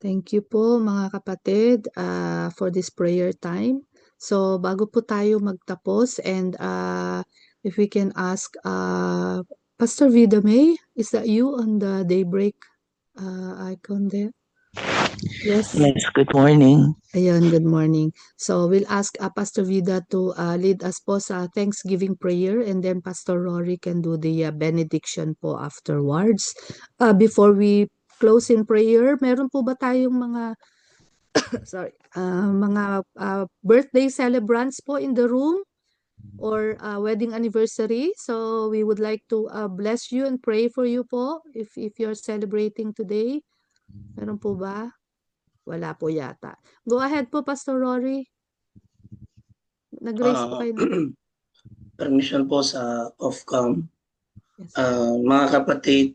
Thank you po mga kapatid for this prayer time. So bago po tayo magtapos and if we can ask Pastor Vida May, is that you on the daybreak icon there? Yes. Yes, good morning. Ayun, good morning. So we'll ask Pastor Vida to lead us po sa Thanksgiving prayer, and then Pastor Rory can do the benediction po afterwards. Before we close in prayer, meron po ba tayong mga mga birthday celebrants po in the room or wedding anniversary? So we would like to bless you and pray for you po if you're celebrating today. Meron po ba? Wala po yata. Go ahead po, Pastor Rory. Nag-raise po kayo na. Permission po sa off-cam. Yes. Mga kapatid,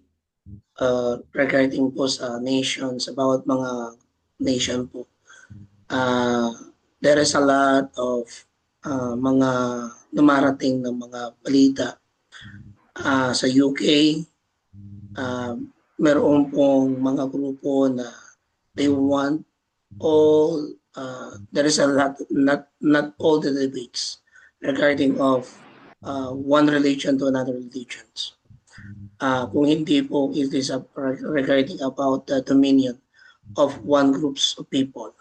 regarding po sa nation, sa bawat mga nation po, there is a lot of mga dumarating na mga balita. Sa UK, meron pong mga grupo na they want all, there is a lot, not all the debates regarding of one religion to another religions. Kung hindi po, it is regarding about the dominion of one groups of people.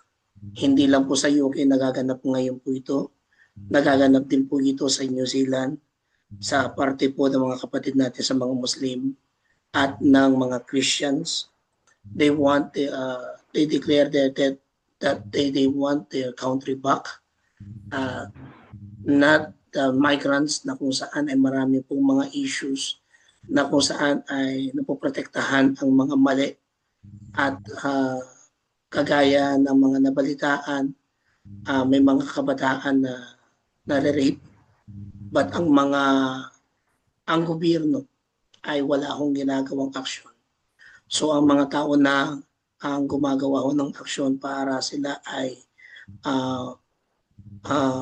Hindi lang po sa UK nagaganap ngayon po ito. Nagaganap din po ito sa New Zealand, sa parte po ng mga kapatid natin sa mga Muslim at ng mga Christians. They want, they declare that they want their country back. Not migrants na kung saan ay marami pong mga issues na kung saan ay napoprotektahan ang mga mali at kagaya ng mga nabalitaan, may mga kabataan na nare-rape, but ang gobyerno ay wala akong ginagawang aksyon. So ang mga tao na ang gumagawa ho ng aksyon para sila ay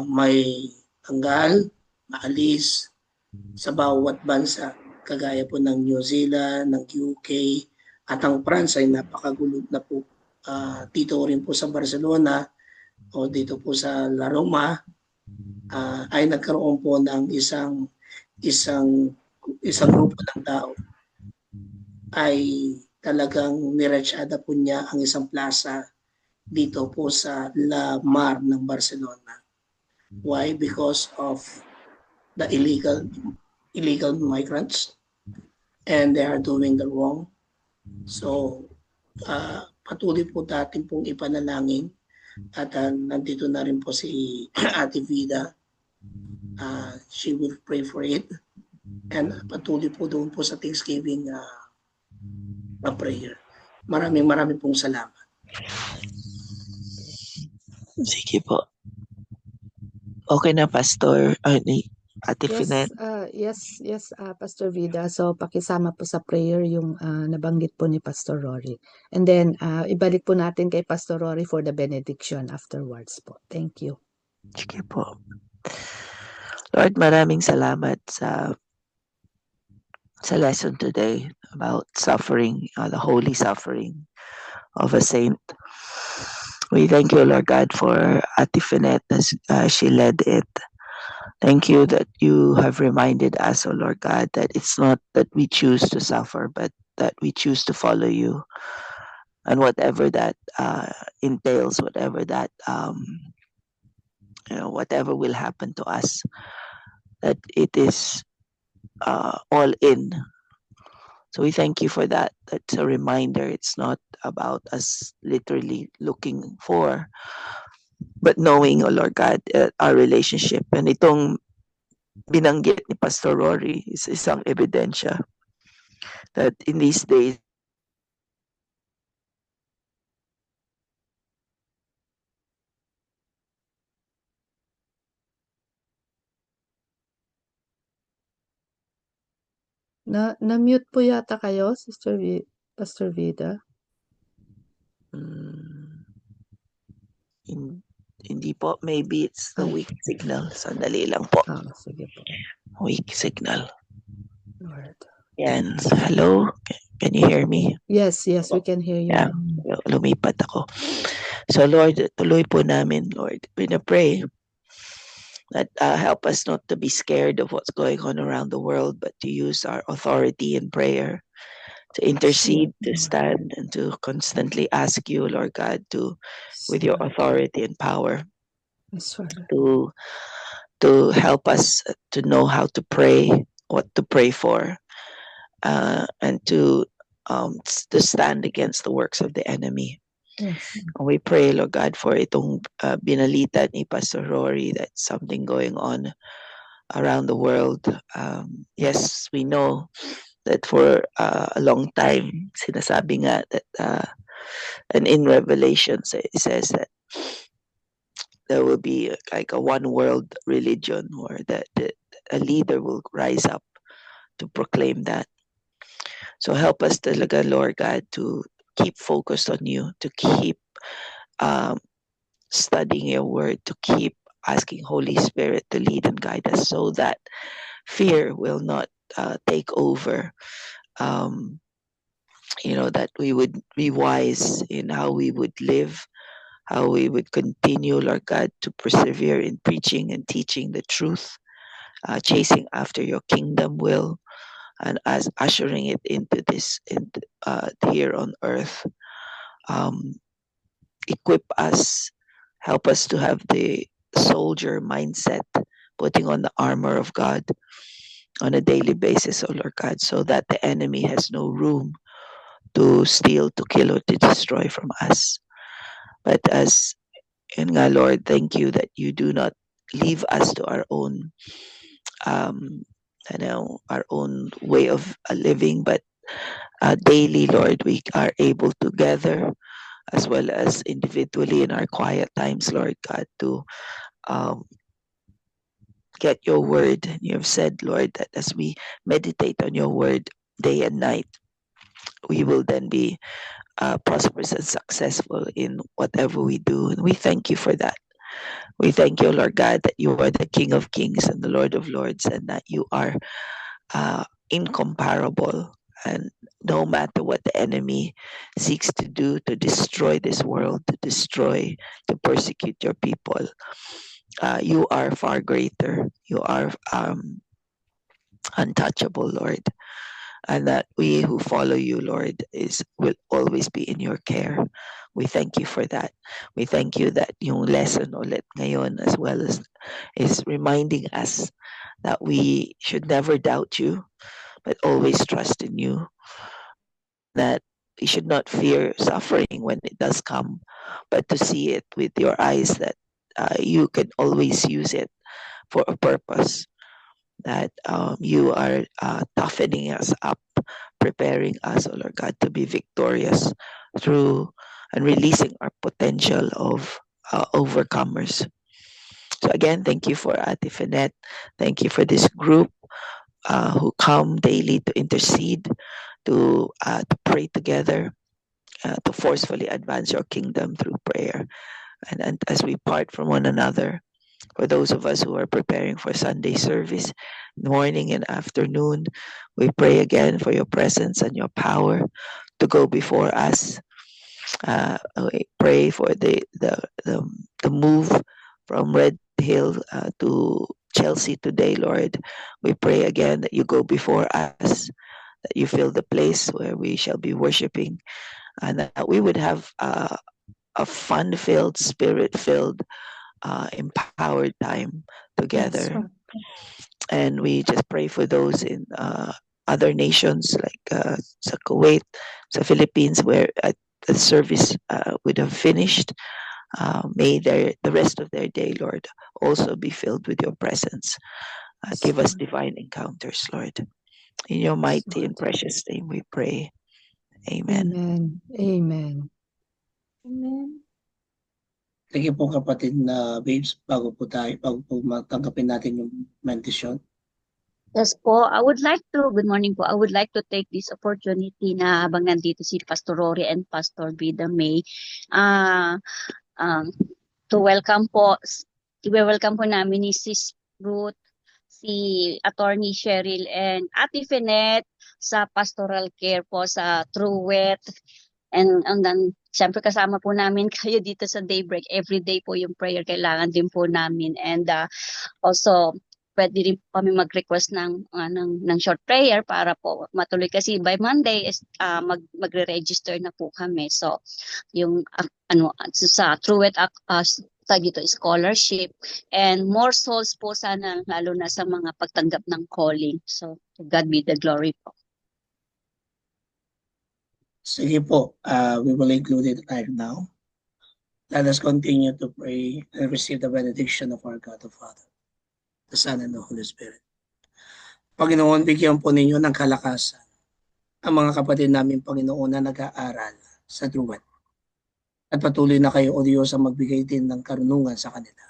may tanggal, maalis sa bawat bansa, kagaya po ng New Zealand, ng UK, at ang France ay napakagulo na po. Dito rin po sa Barcelona o dito po sa La Roma ay nagkaroon po ng isang grupo ng tao ay talagang niretsyada po niya ang isang plaza dito po sa La Mar ng Barcelona. Why? Because of the illegal migrants, and they are doing the wrong. So patuloy po natin pong ipanalangin at nandito na rin po si Ate Vida. She will pray for it, and patuloy po doon po sa Thanksgiving prayer. Maraming pong salamat. Sige po. Okay na, Pastor. Ate Finet. Yes, Pastor Vida. So, pakisama po sa prayer yung nabanggit po ni Pastor Rory. And then, ibalik po natin kay Pastor Rory for the benediction afterwards po. Thank you. Sige po. Lord, maraming salamat sa lesson today about suffering, the holy suffering of a saint. We thank you, Lord God, for Ate Finet as she led it. Thank you that you have reminded us, oh Lord God, that it's not that we choose to suffer, but that we choose to follow you. And whatever that entails, whatever that, whatever will happen to us, that it is all in. So we thank you for that. That's a reminder. It's not about us literally looking for, but knowing, oh Lord God, our relationship. And itong binanggit ni Pastor Rory is isang ebidensya that in these days, Na-mute po yata kayo, Pastor Vida. hindi po. Maybe it's the weak signal. Sandali lang po. Sige po. Weak signal. Lord. Yan. Hello? Can you hear me? Yes, we can hear you. Yeah. Lumipat ako. So Lord, tuloy po namin, Lord. We pray that help us not to be scared of what's going on around the world, but to use our authority in prayer to intercede, to stand, and to constantly ask you, Lord God, with your authority and power, Yes, Father. to help us to know how to pray, what to pray for, and to stand against the works of the enemy. Yes. We pray, Lord God, for itong binalita ni Pastor Rory, that something going on around the world. Yes, we know that for a long time, sinasabi nga that, and in Revelations, it says that there will be like a one world religion, or that a leader will rise up to proclaim that. So help us talaga, Lord God, to keep focused on you, to keep um, studying your word, to keep asking Holy Spirit to lead and guide us, so that fear will not take over. That we would be wise in how we would live, how we would continue, Lord God, to persevere in preaching and teaching the truth, chasing after your kingdom will, and as ushering it into this, here on earth. Equip us, help us to have the soldier mindset, putting on the armor of God on a daily basis, oh Lord God, so that the enemy has no room to steal, to kill, or to destroy from us. But and God, Lord, thank you that you do not leave us to our own, our own way of living, but daily, Lord, we are able to gather as well as individually in our quiet times, Lord God, to get your word. You have said, Lord, that as we meditate on your word day and night, we will then be prosperous and successful in whatever we do. And we thank you for that. We thank you, Lord God, that you are the King of Kings and the Lord of Lords, and that you are incomparable. And no matter what the enemy seeks to do to destroy this world, to persecute your people, you are far greater. You are untouchable, Lord. And that we who follow you, Lord, will always be in your care. We thank you for that. We thank you that yung lesson ulit ngayon, as well as, is reminding us that we should never doubt you, but always trust in you. That we should not fear suffering when it does come, but to see it with your eyes, that you can always use it for a purpose. That you are toughening us up, preparing us, oh Lord God, to be victorious through and releasing our potential of overcomers. So again, thank you for Ate Finette. Thank you for this group who come daily to intercede, to pray together, to forcefully advance your kingdom through prayer. And as we part from one another, for those of us who are preparing for Sunday service, morning and afternoon, we pray again for your presence and your power to go before us. We pray for the move from Red Hill to Chelsea today, Lord. We pray again that you go before us, that you fill the place where we shall be worshiping, and that we would have a fun-filled, spirit-filled, empowered time together. And we just pray for those in other nations, like sa Kuwait, sa Philippines, where the service would have finished. May the rest of their day, Lord, also be filled with your presence. Give us divine encounters, Lord. In your mighty and precious name we pray. Amen. Amen. Amen. Amen. Sige po kapatid na babes, bago po matanggapin natin yung mentisyon. Yes po, good morning po. I would like to take this opportunity na habang nandito si Pastor Rory and Pastor Bida May, to welcome po namin ni Sis Ruth, si Attorney Cheryl and Ate Finette sa pastoral care po sa Truwet. And then, siyempre kasama po namin kayo dito sa Daybreak. Every day po yung prayer kailangan din po namin. And also, pwede rin po kami mag-request ng short prayer para po matuloy kasi by Monday is magre-register na po kami. So yung sa Truett dito scholarship and more souls po sana lalo na sa mga pagtanggap ng calling. So to God be the glory po. Sige po, we will include it right now. Let us continue to pray and receive the benediction of our God the Father, the Son, and the Holy Spirit. Panginoon, bigyan po ninyo ng kalakasan ang mga kapatid namin, Panginoon, na nag-aaral sa Truett. At patuloy na kayo, O Diyos, ang magbigay din ng karunungan sa kanila.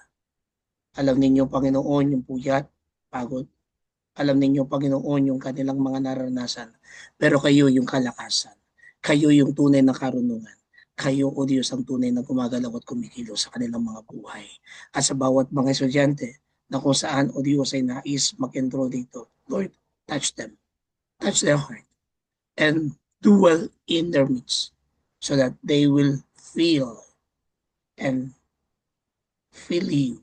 Alam ninyo, Panginoon, yung puyat, pagod. Alam ninyo, Panginoon, yung kanilang mga naranasan. Pero kayo yung kalakasan. Kayo yung tunay na karunungan. Kayo, O Diyos, ang tunay na gumagalaw at kumikilos sa kanilang mga buhay. At sa bawat mga estudyante na kung saan, O Diyos, ay nais mag-enroll dito, Lord, touch them. Touch their heart. And dwell in their midst so that they will feel you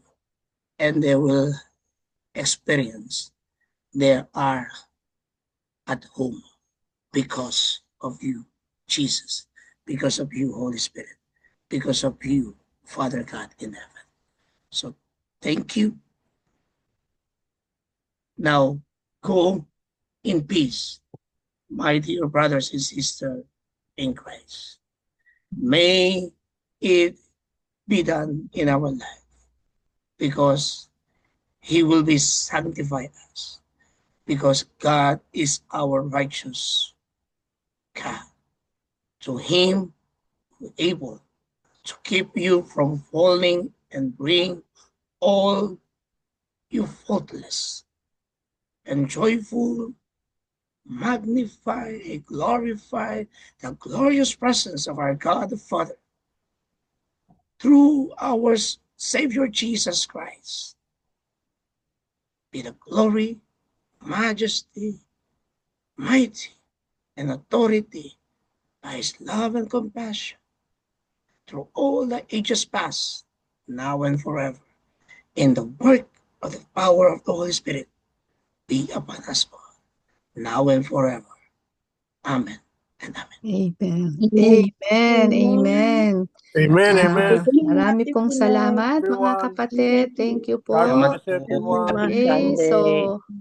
and they will experience they are at home because of you, Jesus, because of you, Holy Spirit, because of you, Father God in heaven. So thank you. Now go in peace, my dear brothers and sisters in Christ. May it be done in our life because He will be sanctify us because God is our righteous God. To Him who is able to keep you from falling and bring all you faultless and joyful, magnify and glorify the glorious presence of our God the Father through our Savior Jesus Christ. Be the glory, majesty, mighty, and authority by His love and compassion through all the ages past, now and forever, in the work of the power of the Holy Spirit be upon us all, now and forever. Amen and amen. Amen. Amen. Amen. Amen. Amen, amen. Marami pong salamat mga Everyone. kapatid. Thank you po. God bless everyone. Okay, so